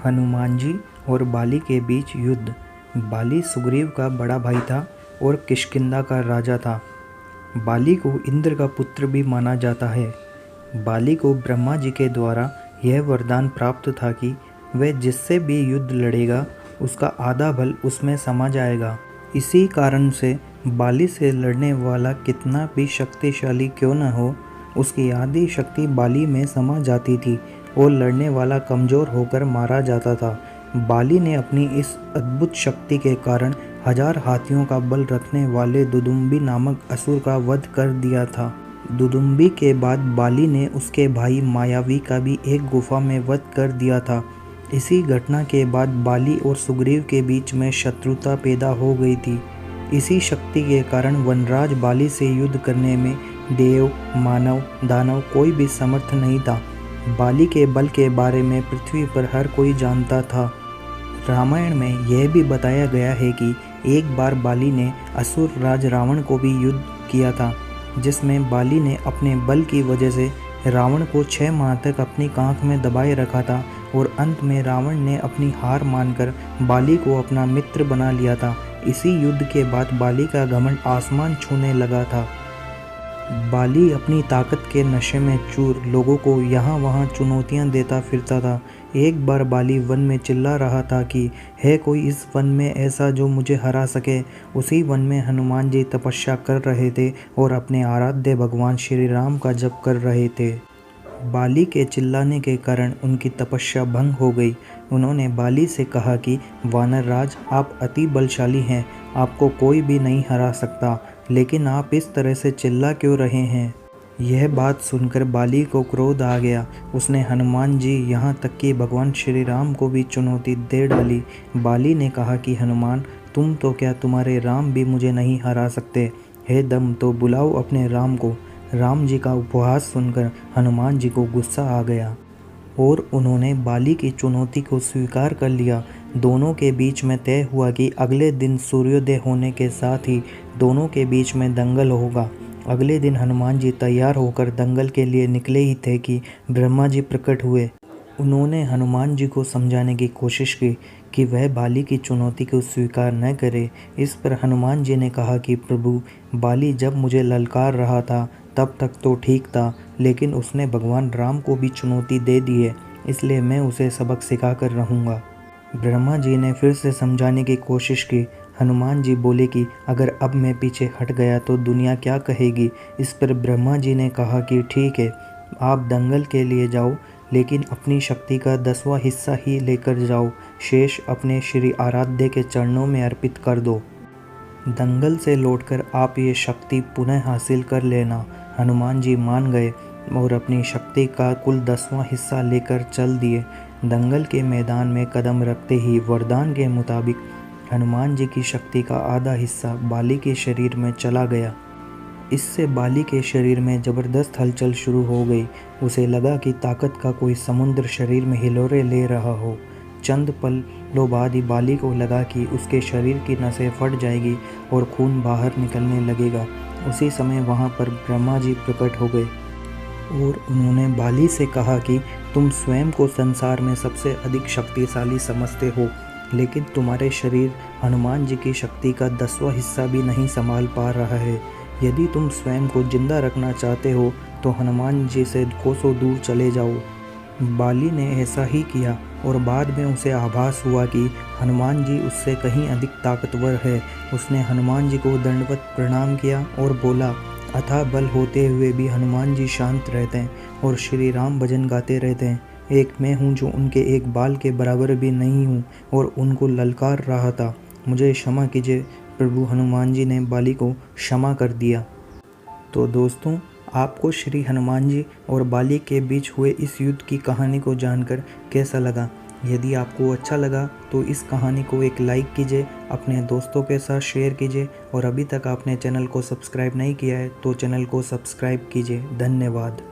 हनुमान जी और बाली के बीच युद्ध। बाली सुग्रीव का बड़ा भाई था और किष्किंधा का राजा था। बाली को इंद्र का पुत्र भी माना जाता है। बाली को ब्रह्मा जी के द्वारा यह वरदान प्राप्त था कि वह जिससे भी युद्ध लड़ेगा उसका आधा बल उसमें समा जाएगा। इसी कारण से बाली से लड़ने वाला कितना भी शक्तिशाली क्यों न हो, उसकी आधी शक्ति बाली में समा जाती थी और लड़ने वाला कमज़ोर होकर मारा जाता था। बाली ने अपनी इस अद्भुत शक्ति के कारण 1000 हाथियों का बल रखने वाले दुदुम्बी नामक असुर का वध कर दिया था। दुदुम्बी के बाद बाली ने उसके भाई मायावी का भी एक गुफा में वध कर दिया था। इसी घटना के बाद बाली और सुग्रीव के बीच में शत्रुता पैदा हो गई थी। इसी शक्ति के कारण वनराज बाली से युद्ध करने में देव, मानव, दानव कोई भी समर्थ नहीं था। बाली के बल के बारे में पृथ्वी पर हर कोई जानता था। रामायण में यह भी बताया गया है कि एक बार बाली ने असुर राज रावण को भी युद्ध किया था, जिसमें बाली ने अपने बल की वजह से रावण को 6 माह तक अपनी कांख में दबाए रखा था और अंत में रावण ने अपनी हार मानकर बाली को अपना मित्र बना लिया था। इसी युद्ध के बाद बाली का घमंड आसमान छूने लगा था। बाली अपनी ताकत के नशे में चूर लोगों को यहाँ वहाँ चुनौतियाँ देता फिरता था। एक बार बाली वन में चिल्ला रहा था कि है कोई इस वन में ऐसा जो मुझे हरा सके। उसी वन में हनुमान जी तपस्या कर रहे थे और अपने आराध्य भगवान श्री राम का जप कर रहे थे। बाली के चिल्लाने के कारण उनकी तपस्या भंग हो गई। उन्होंने बाली से कहा कि वानर राज, आप अति बलशाली हैं, आपको कोई भी नहीं हरा सकता, लेकिन आप इस तरह से चिल्ला क्यों रहे हैं। यह बात सुनकर बाली को क्रोध आ गया। उसने हनुमान जी यहाँ तक कि भगवान श्री राम को भी चुनौती दे डाली। बाली ने कहा कि हनुमान, तुम तो क्या, तुम्हारे राम भी मुझे नहीं हरा सकते। हे दम तो बुलाओ अपने राम को। राम जी का उपहास सुनकर हनुमान जी को गुस्सा आ गया और उन्होंने बाली की चुनौती को स्वीकार कर लिया। दोनों के बीच में तय हुआ कि अगले दिन सूर्योदय होने के साथ ही दोनों के बीच में दंगल होगा। अगले दिन हनुमान जी तैयार होकर दंगल के लिए निकले ही थे कि ब्रह्मा जी प्रकट हुए। उन्होंने हनुमान जी को समझाने की कोशिश की कि वह बाली की चुनौती को स्वीकार न करे। इस पर हनुमान जी ने कहा कि प्रभु, बाली जब मुझे ललकार रहा था तब तक तो ठीक था, लेकिन उसने भगवान राम को भी चुनौती दे दी है, इसलिए मैं उसे सबक सिखा कर रहूँगा। ब्रह्मा जी ने फिर से समझाने की कोशिश की। हनुमान जी बोले कि अगर अब मैं पीछे हट गया तो दुनिया क्या कहेगी। इस पर ब्रह्मा जी ने कहा कि ठीक है, आप दंगल के लिए जाओ, लेकिन अपनी शक्ति का 10वां हिस्सा ही लेकर जाओ, शेष अपने श्री आराध्य के चरणों में अर्पित कर दो। दंगल से लौटकर आप ये शक्ति पुनः हासिल कर लेना। हनुमान जी मान गए और अपनी शक्ति का कुल 10वां हिस्सा लेकर चल दिए। दंगल के मैदान में कदम रखते ही वरदान के मुताबिक हनुमान जी की शक्ति का आधा हिस्सा बाली के शरीर में चला गया। इससे बाली के शरीर में ज़बरदस्त हलचल शुरू हो गई। उसे लगा कि ताकत का कोई समुद्र शरीर में हिलोरे ले रहा हो। चंद पलों बाद ही बाली को लगा कि उसके शरीर की नसें फट जाएगी और खून बाहर निकलने लगेगा। उसी समय वहाँ पर ब्रह्मा जी प्रकट हो गए और उन्होंने बाली से कहा कि तुम स्वयं को संसार में सबसे अधिक शक्तिशाली समझते हो, लेकिन तुम्हारे शरीर हनुमान जी की शक्ति का 10वां हिस्सा भी नहीं संभाल पा रहा है। यदि तुम स्वयं को जिंदा रखना चाहते हो तो हनुमान जी से कोसों दूर चले जाओ। बाली ने ऐसा ही किया और बाद में उसे आभास हुआ कि हनुमान जी उससे कहीं अधिक ताकतवर है। उसने हनुमान जी को दंडवत प्रणाम किया और बोला, अथाह बल होते हुए भी हनुमान जी शांत रहते हैं और श्री राम भजन गाते रहते हैं। एक मैं हूँ जो उनके एक बाल के बराबर भी नहीं हूँ और उनको ललकार रहा था, मुझे क्षमा कीजिए। प्रभु हनुमान जी ने बाली को क्षमा कर दिया। तो दोस्तों, आपको श्री हनुमान जी और बाली के बीच हुए इस युद्ध की कहानी को जानकर कैसा लगा? यदि आपको अच्छा लगा तो इस कहानी को एक लाइक कीजिए, अपने दोस्तों के साथ शेयर कीजिए और अभी तक आपने चैनल को सब्सक्राइब नहीं किया है तो चैनल को सब्सक्राइब कीजिए। धन्यवाद।